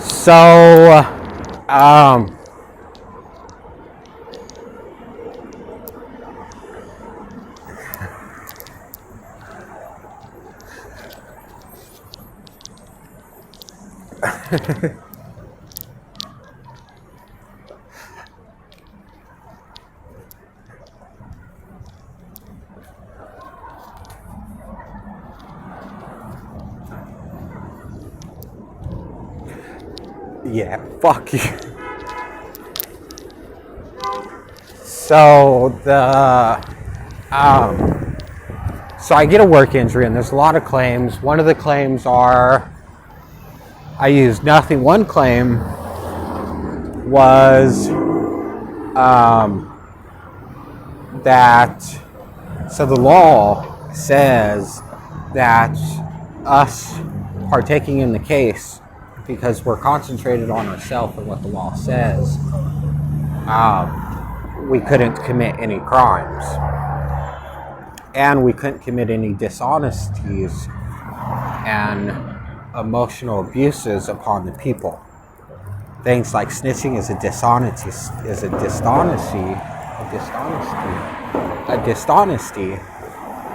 So, um, yeah, fuck you. So so I get a work injury, and there's a lot of claims. One of the claims are I used nothing. One claim was that so the law says that us partaking in the case, because we're concentrated on ourselves and what the law says, we couldn't commit any crimes, and we couldn't commit any dishonesties and emotional abuses upon the people. Things like snitching is a dishonesty,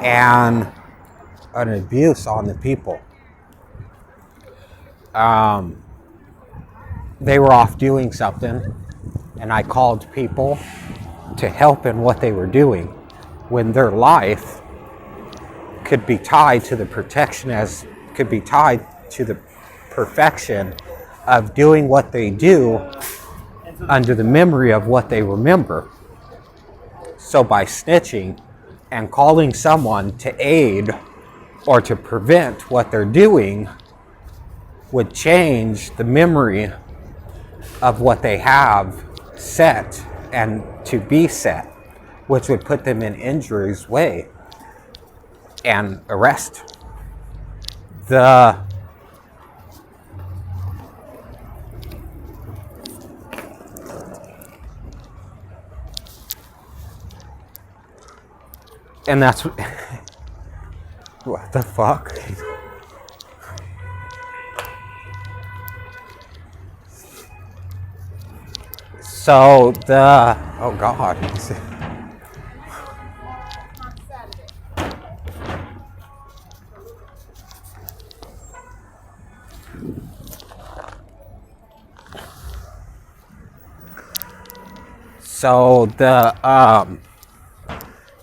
and an abuse on the people. They were off doing something, and I called people to help in what they were doing when their life could be tied to the perfection of doing what they do under the memory of what they remember. So by snitching and calling someone to aid or to prevent what they're doing would change the memory of what they have set and to be set, which would put them in injury's way and arrest. And that's what the fuck? So oh god.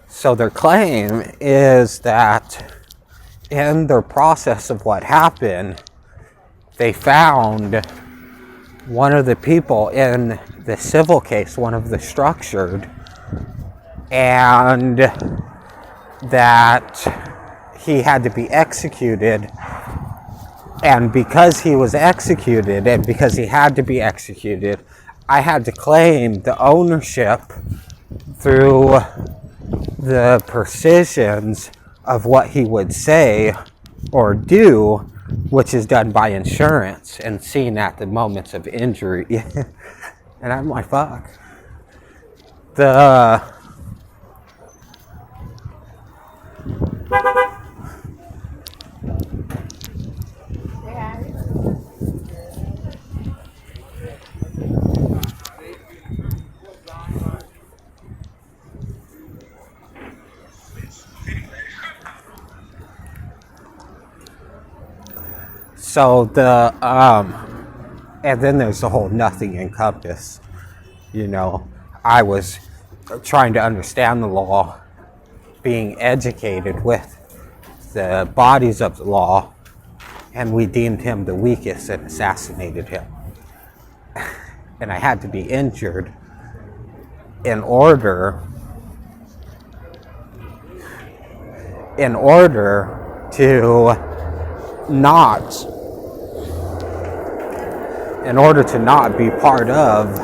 So their claim is that in their process of what happened, they found one of the people in the civil case, one of the structured, and that he had to be executed. And because he was executed, and because he had to be executed, I had to claim the ownership through the precisions of what he would say or do, which is done by insurance and seen at the moments of injury. And I'm like, fuck. So and then there's the whole nothing encompass. You know, I was trying to understand the law, being educated with the bodies of the law, and we deemed him the weakest and assassinated him. And I had to be injured in order to not be part of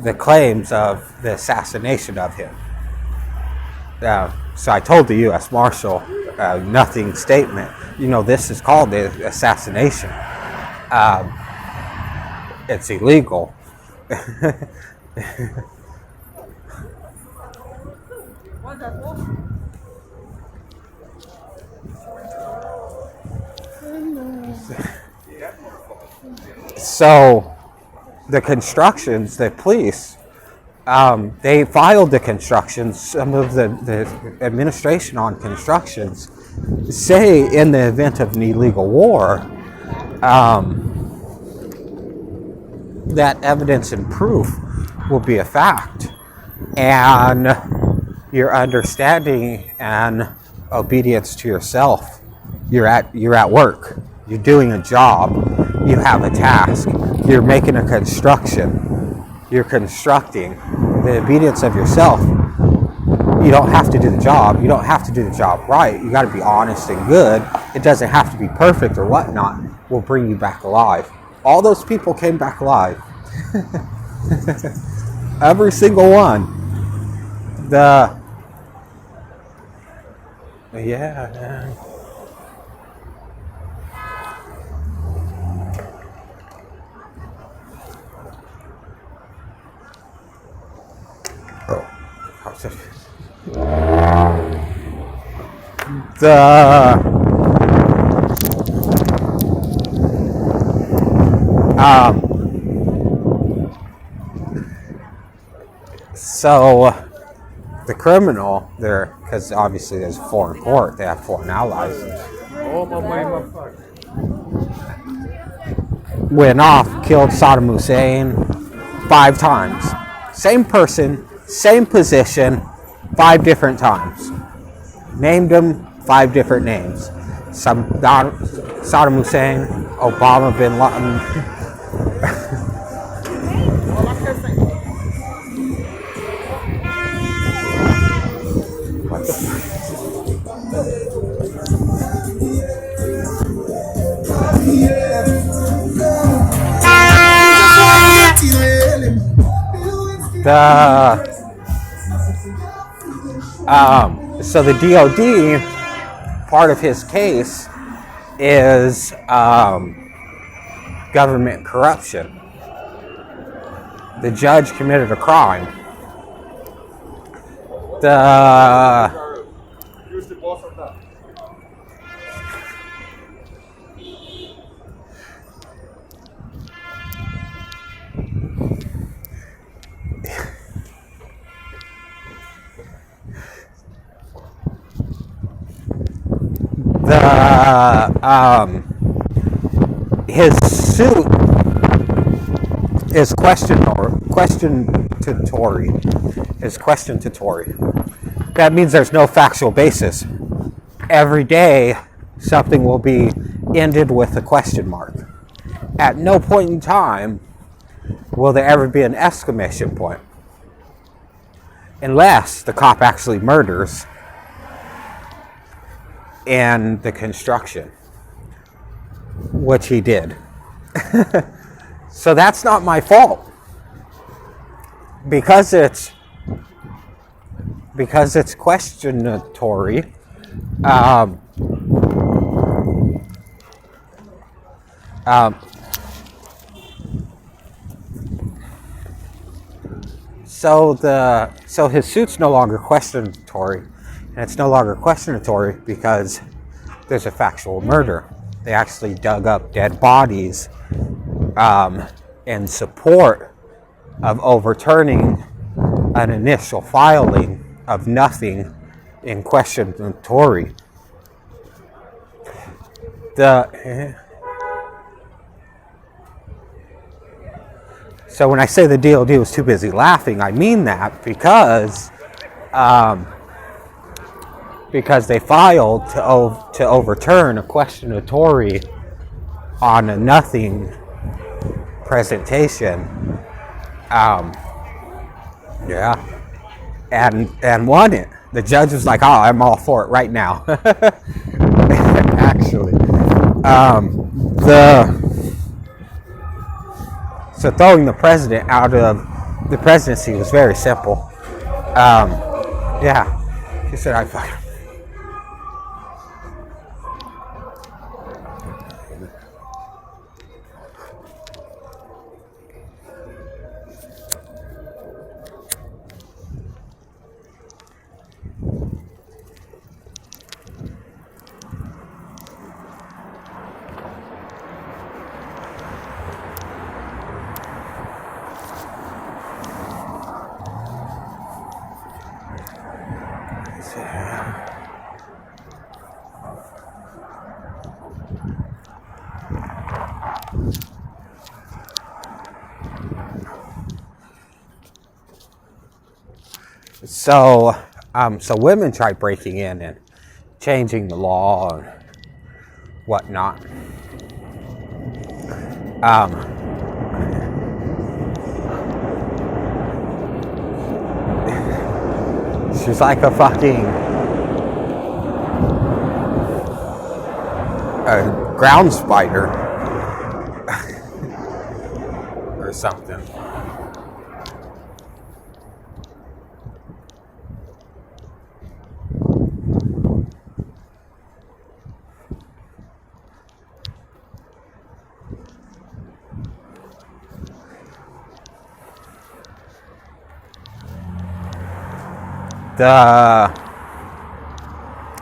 the claims of the assassination of him. So I told the U.S. Marshal, nothing statement. You know, this is called the assassination. It's illegal. So the constructions, the police, they filed the constructions. Some of the administration on constructions say in the event of an illegal war, that evidence and proof will be a fact. And your understanding and obedience to yourself, you're at work, you're doing a job, you have a task, you're making a construction, you're constructing. The obedience of yourself, you don't have to do the job, you don't have to do the job right, you got to be honest and good. It doesn't have to be perfect or whatnot. Will bring you back alive. All those people came back alive. Every single one. Yeah. Oh. So the criminal there, because obviously there's a foreign court, they have foreign allies, went off, killed Saddam Hussein 5 times. Same person, same position, 5 different times. Named him 5 different names. Saddam Hussein, Obama bin Laden. So the DOD, part of his case is government corruption. The judge committed a crime. His suit is questionatory. That means there's no factual basis. Every day, something will be ended with a question mark. At no point in time will there ever be an exclamation point, unless the cop actually murders in the construction, which he did. So that's not my fault, because it's questionatory. So his suit's no longer questionatory, and it's no longer questionatory because there's a factual murder. They actually dug up dead bodies in support of overturning an initial filing of nothing in questionatory. So when I say the DOD was too busy laughing, I mean that because they filed to overturn a questionatory on a nothing presentation. And won it. The judge was like, "Oh, I'm all for it right now." Actually, so throwing the president out of the presidency was very simple. He said, "I fucking." So, so women tried breaking in and changing the law and whatnot. She's like a fucking ground spider or something.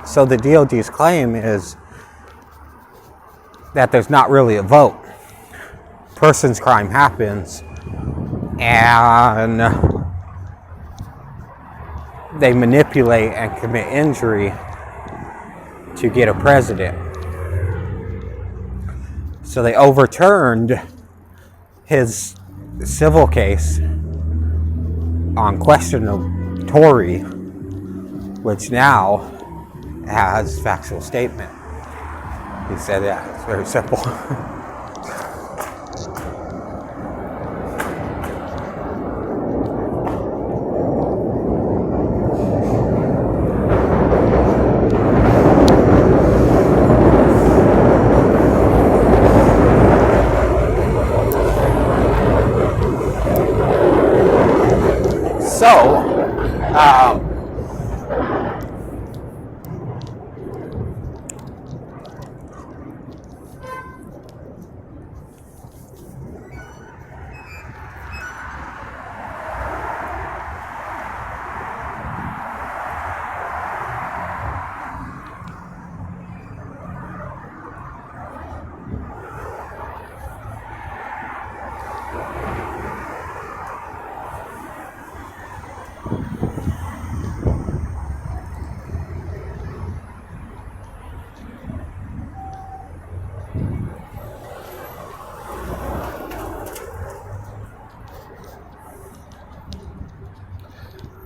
So the DOD's claim is that there's not really a vote. Person's crime happens, and they manipulate and commit injury to get a president. So they overturned his civil case on questionatory, which now has factual statement. He said, yeah, it's very simple.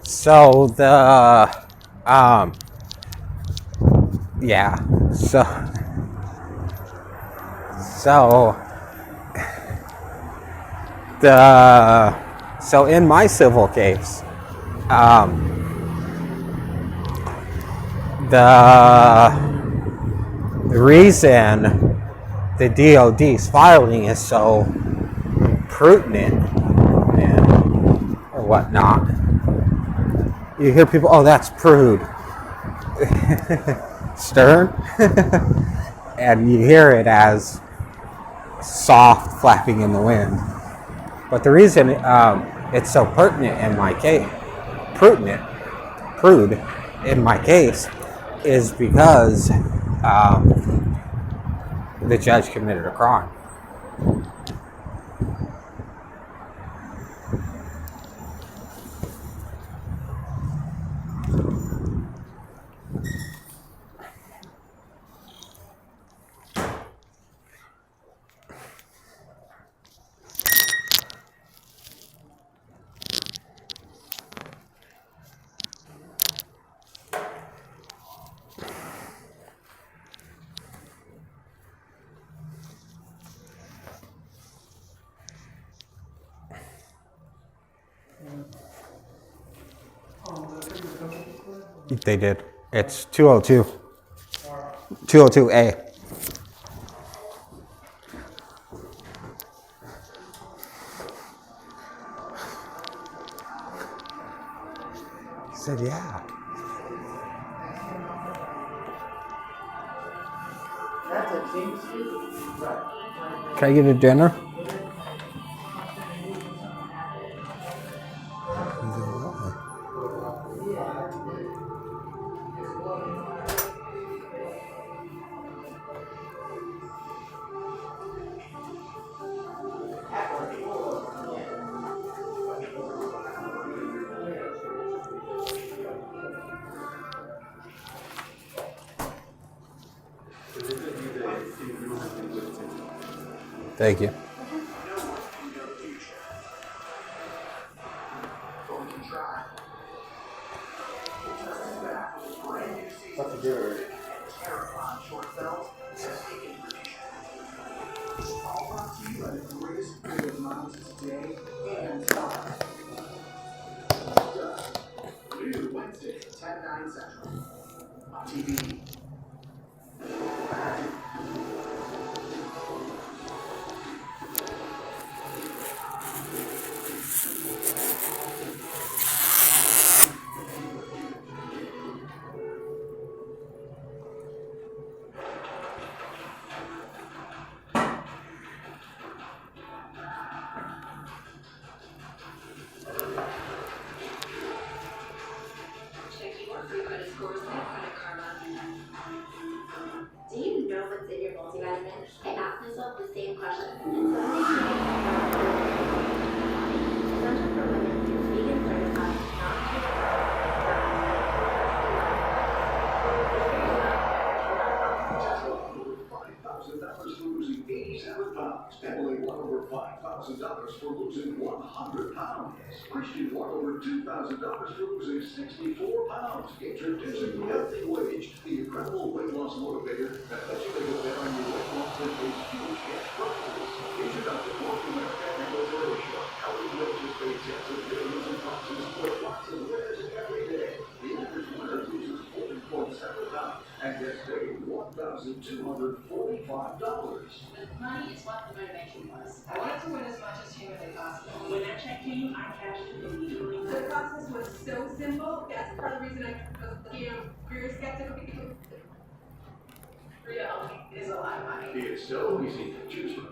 So yeah, so in my civil case, the reason the DOD's filing is so prudent or whatnot. You hear people, oh, that's prude. Stern. And you hear it as soft flapping in the wind. But the reason it's so pertinent in my case, prude in my case, is because the judge committed a crime. They did. It's 202. 202A. He said, yeah. Can I get a dinner? Thank you. New Wednesday, 10/9 Central. On TV. Check your free credit scores and Credit Karma. Do you know what's in your multivitamin? I asked myself the same question. And some days Center for Women is vegan certified, $5,000 for losing 87 pounds. Emily won over $5,000 for losing 100 pounds. Christian won over $2,000 for losing 64 pounds. Introducing Healthy Wage, the incredible weight loss motivator that lets you make a bet on your weight loss and pays huge cash prizes. Introducing North America and Liberation. Healthy Wages pays tens of millions in prizes with lots of winners every day. The average winner loses 40.7 pounds and gets paid $1,245. money is what the motivation was. I wanted to win as much as humanly possible. When that check came, I cashed it immediately. The process was so simple. That's part of the reason I was, very skeptical. $3 is a lot of money. It's so easy to choose from.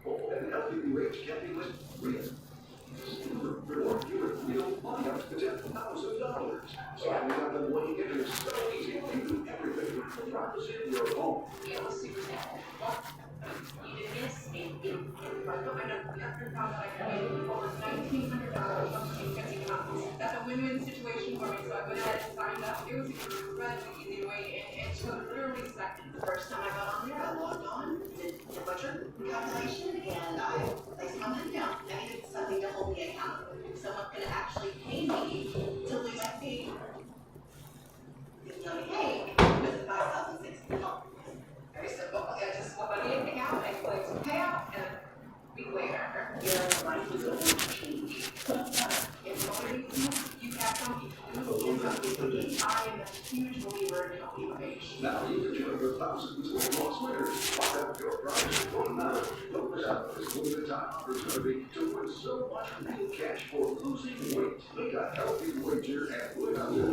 And Healthy Wage can be with real. Or your real money up to $10,000. Signing up and winning it is so easy. You do everything from practicing your home. It was super simple. You did miss me. After found out I could win over $1,900 from 50 pounds. That's a win-win situation for me. So I went ahead and signed up. It was an incredibly easy way, and it took literally seconds. The first time I got on there, I logged on, did the butcher calculation, and I placed my money down. I needed something to hold me accountable. Someone could actually pay me to lose my fee. It's not a hey, with the $5,600. Very simple. I just put money in the account, I clicked payout, and a week later, your life was going to change. If nobody you have something to do, I am a huge believer in motivation. Now you can join the thousands of weight loss winners. Find out your prize for now. Don't miss out on this limited time opportunity to win so much real cash for losing weight. Make a healthy wager and win up to $10,000.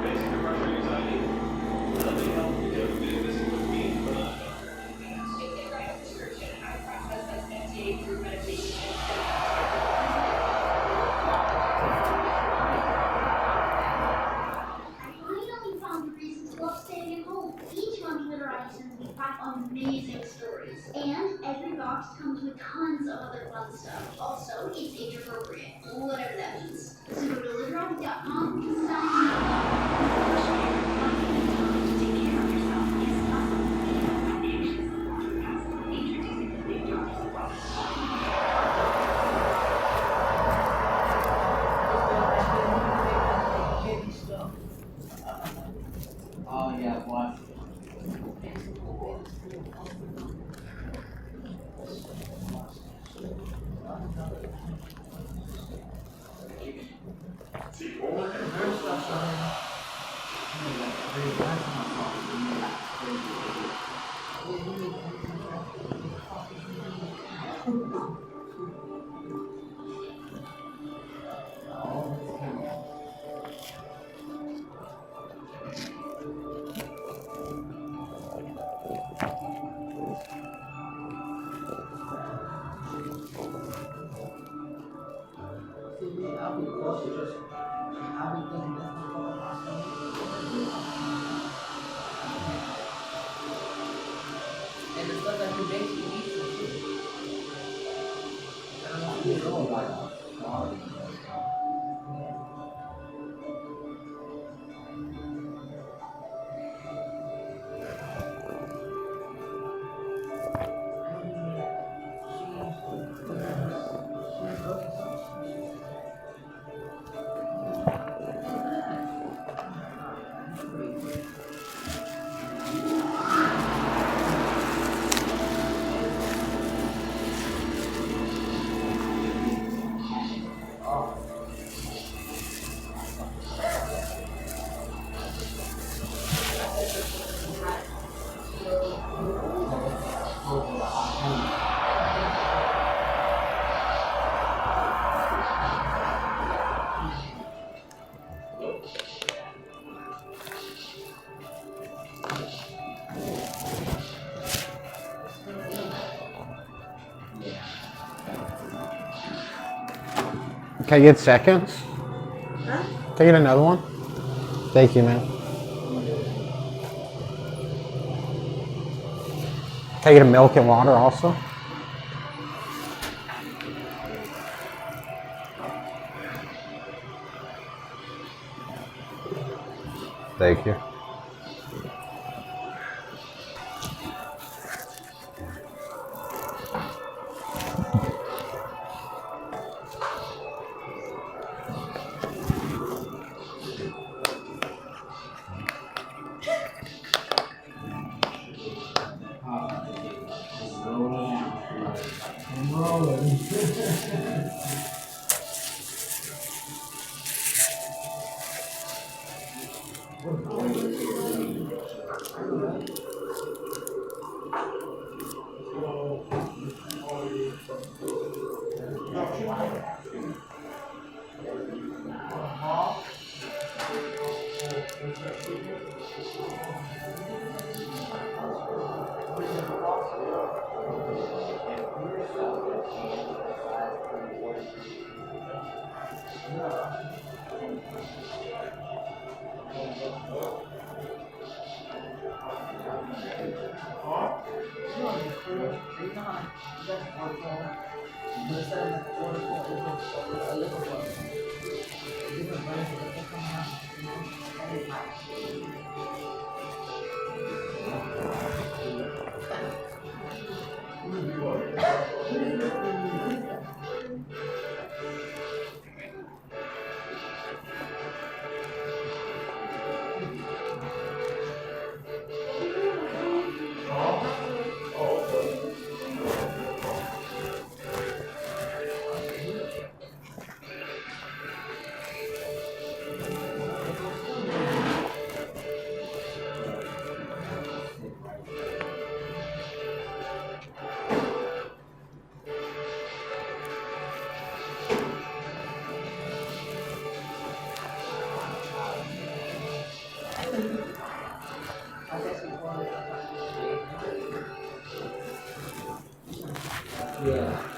Basic groceries I need. Let me help you do business with me for the It's a right prescription. I process as FDA approved medication. I finally found reasons to love staying at home. Each month Literati sends me 5 amazing stories. And every box comes with tons of other fun stuff. Also, it's age appropriate, whatever that means. So go to literati.com to sign up. Take care of yourself. Yes, possible. Introducing the new Oh yeah, what? See more and more stuff. I'll be close to just, I'll be thinking this before and the stuff that you basically need to do. I don't know if you know about it. Can I get seconds? Huh? Can I get another one? Thank you, man. Can I get a milk and water also? Thank you. I'm rolling. Yeah.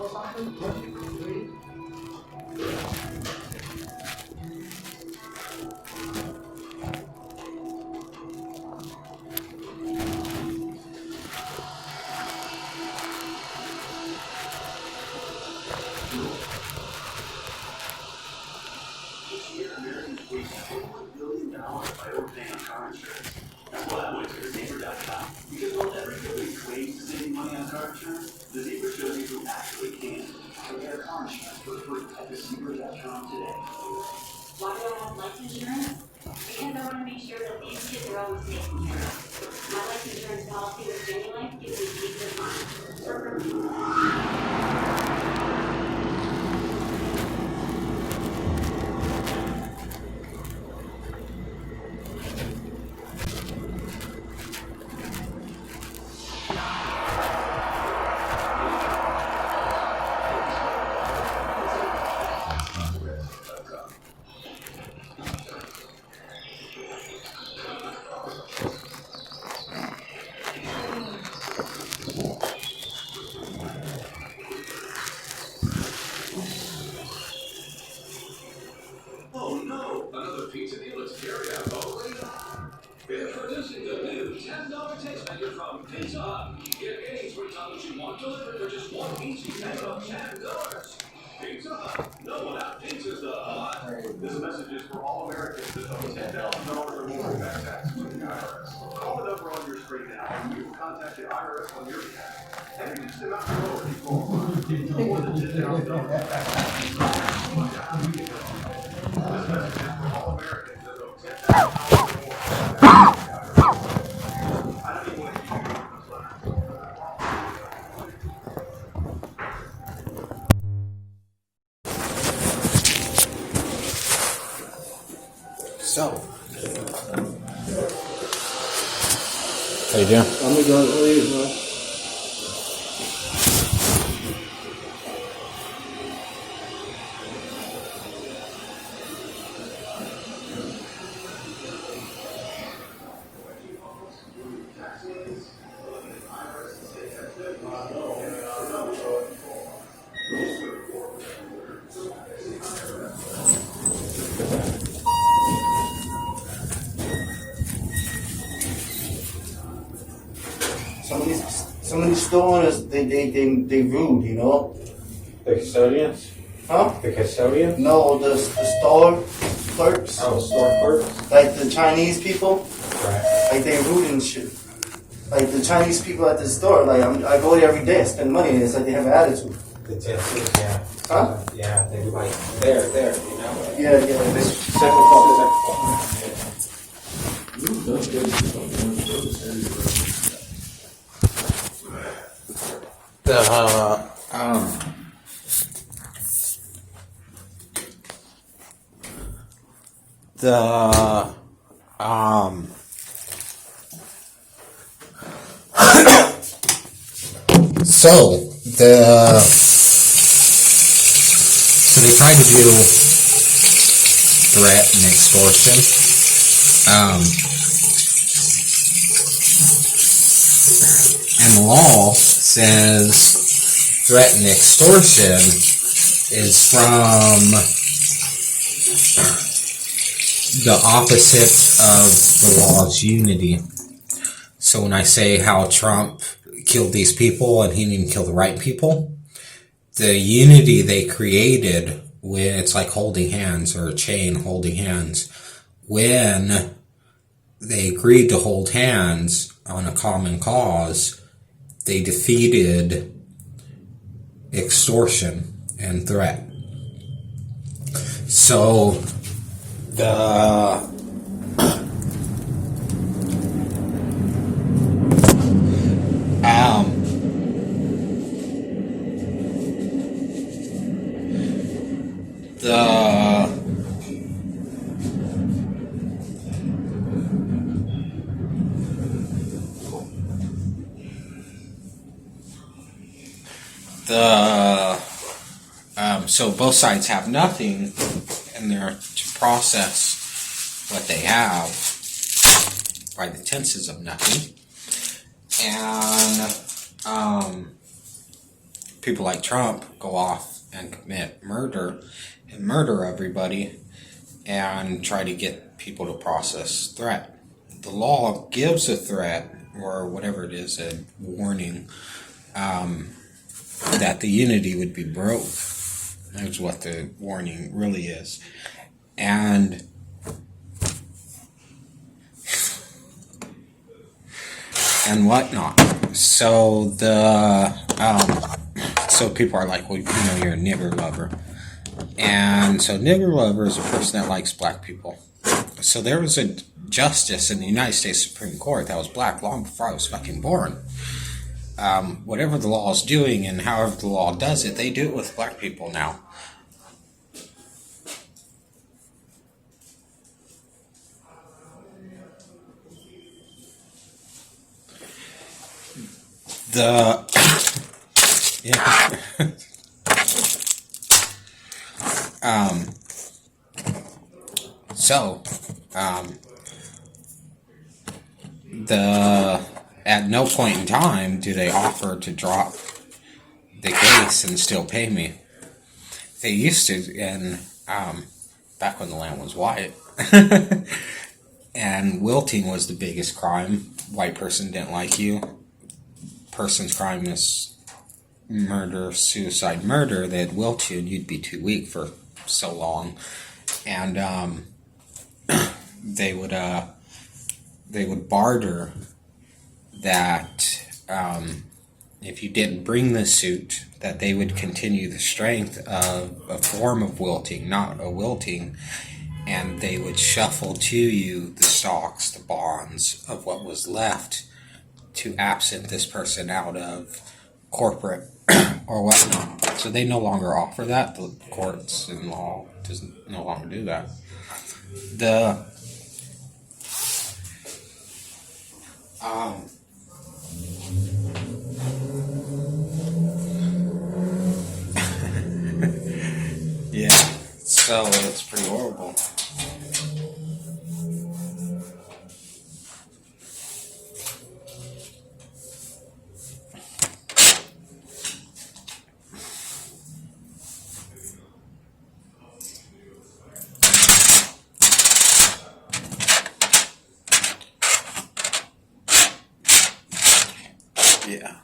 or something? Really? Each year, Americans waste $4 billion by overpaying on car insurance. That's why I went to Zebra.com. Because while everybody claims to save money on car insurance, the Zebra shows you who actually can. So get a car insurance for free at Zebra.com today. Why do I have life insurance? Because I want to make sure that these kids are always taken care of. My life insurance policy with Genulife gives me peace of mind. Oh no! Another pizza deluxe carryout already? Introducing the new $10 taste maker from Pizza Hut. Get any sweet toppings you want delivered for just one easy payment of $10. Pizza Hut. No one out-pizzas the Hut. This message is for all Americans that owe $10,000 or more in back taxes to the IRS. Call the number on your screen now and we will contact the IRS on your behalf. And reduce the amount you owe if you qualify. More than $10,000. This message is for all Americans that owe $10,000 or more. I don't even want to keep you this letter. So, how you doing? I'm gonna go leave, man. Some of these store owners, they rude, you know? The custodians? Huh? The custodians? No, the store clerks. Oh, store clerks? Like the Chinese people. Right. Like they rude and shit. Like the Chinese people at the store, like I go there every day, I spend money, and it's like they have an attitude. The Tennessee, yeah. Huh? Yeah, they do like, there, you know? Yeah. This second floor. So they tried to do threat and extortion. And the law says threat and extortion is from the opposite of the law's unity. So when I say how Trump killed these people and he didn't kill the right people, the unity they created, when it's like holding hands or a chain holding hands, when they agreed to hold hands on a common cause, they defeated extortion and threat. So the so both sides have nothing in there to process what they have by the tenses of nothing. And people like Trump go off and commit murder and murder everybody and try to get people to process threat. The law gives a threat, or whatever it is, a warning, that the unity would be broke. That's what the warning really is. And whatnot. So so people are like, well, you're a nigger lover. And so nigger lover is a person that likes black people. So there was a justice in the United States Supreme Court that was black long before I was fucking born. Whatever the law is doing and however the law does it, they do it with black people now. At no point in time do they offer to drop the case and still pay me. They used to, and back when the land was white, and wilting was the biggest crime. White person didn't like you. Person's crime is murder, suicide, murder. They'd wilt you and you'd be too weak for so long. And they would barter that if you didn't bring the suit, that they would continue the strength of a form of wilting, not a wilting, and they would shuffle to you the stocks, the bonds of what was left to absent this person out of corporate or whatnot. So they no longer offer that. The courts and law doesn't no longer do that. Yeah, so it's pretty horrible. Yeah.